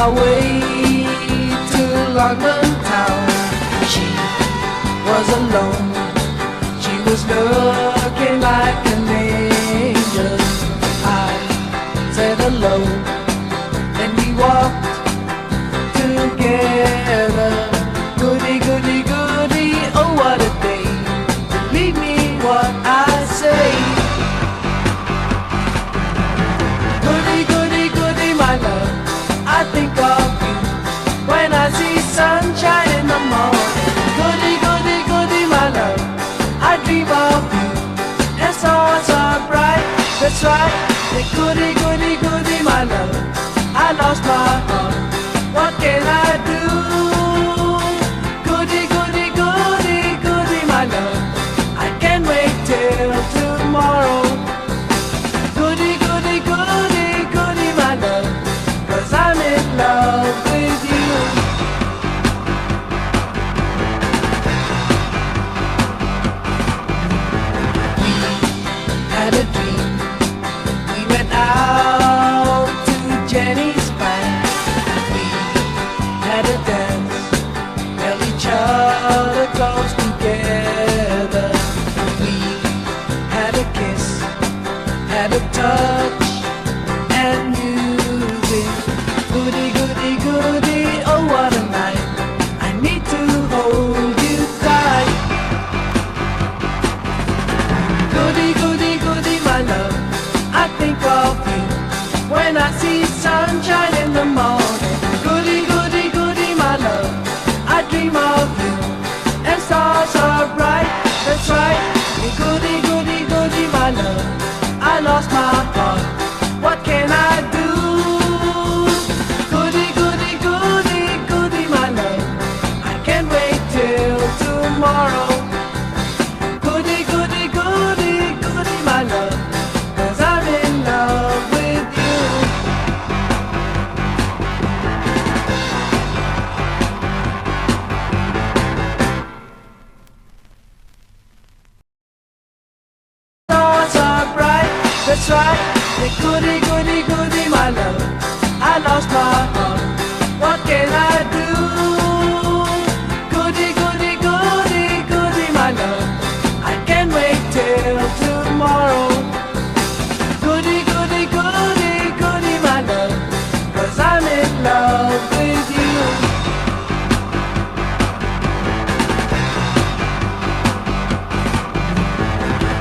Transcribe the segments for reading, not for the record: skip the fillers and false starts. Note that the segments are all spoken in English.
my way to London town. She was alone, she was looking like an angel. I said hello, and we walked together. Goody, goody, goody, oh what a day. Believe me what I say. Goody, goody, goody, my love, I think of you when I see sunshine in the morning. Goody, goody, goody, my love, I dream of you and stars are bright. That's right. Hey, goody, goody, goody, my love, I lost my heart. What can I do? Goody, goody, goody, goody, my love, I can't wait till tomorrow. Goody, goody, goody, goody, my love, 'cause I'm in love with you. We had a dream, we went out to Jenny's Bank. We had a dance, held each other close together. We had a kiss, had a touch and music. Goody, goody, goody, oh what a night. I need to hold you tight. Goody, goody, goody, my love, I think of you when I see sunshine in the morning. Goody, goody, goody, my love, I dream of you and stars are bright. That's right. Hey, goody, goody, goody, my love, I lost my heart. What can I do? Goody, goody, goody, goody, my love, I can't wait till tomorrow. Goody, goody, goody, goody, my love, 'cause I'm in love with you. Stars are bright, that's right. Hey, goody, goody, goody, my love, I lost my heart. What can I do? Goody, goody, goody, goody, my love, I can't wait till tomorrow. Goody, goody, goody, goody, my love, 'cause I'm in love with you.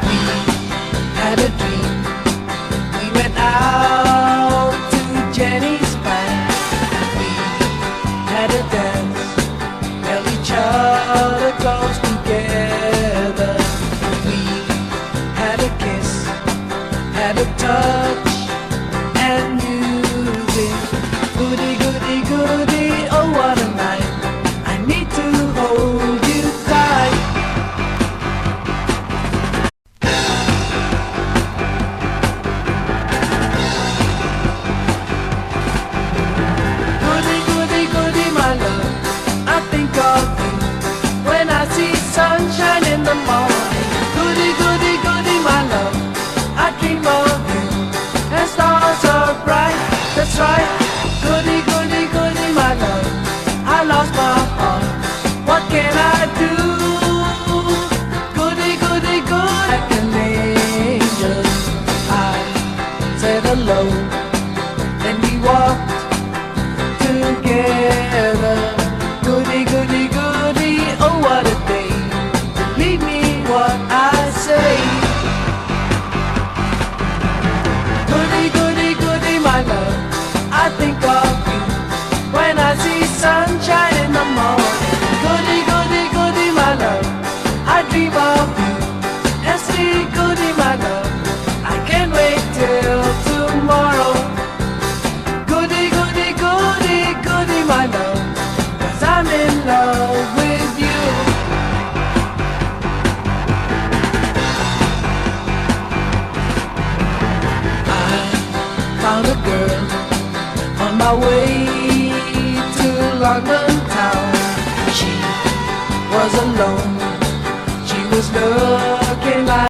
We had a dream, we went out to Jenny's Bank. We had a dance, held each other close together. We had a kiss, had a touch and music. Goody, goody, goody, oh what a night. I need to hold you tight. Goody, goody, goody, my love, I think of you when I see sunshine in the morning. Goody, goody, goody, my love, I dream of you and stars are bright. That's right. Goody, goody, goody, my love, I lost my heart. What can I do? Goody, goody, goody, like an angel. I said hello, and we walked together. Goody, goody, goody, oh what a day. Believe me what I say. Goody, goody, goody, my love, I think of you when I see sunshine in the morning. Goody, goody, goody, my love, I dream of you and see goody, my love, I can't wait till tomorrow. Goody, goody, goody, goody, my love, 'cause I'm in love with you. I found a girl on my way to London town. She was alone, she was looking like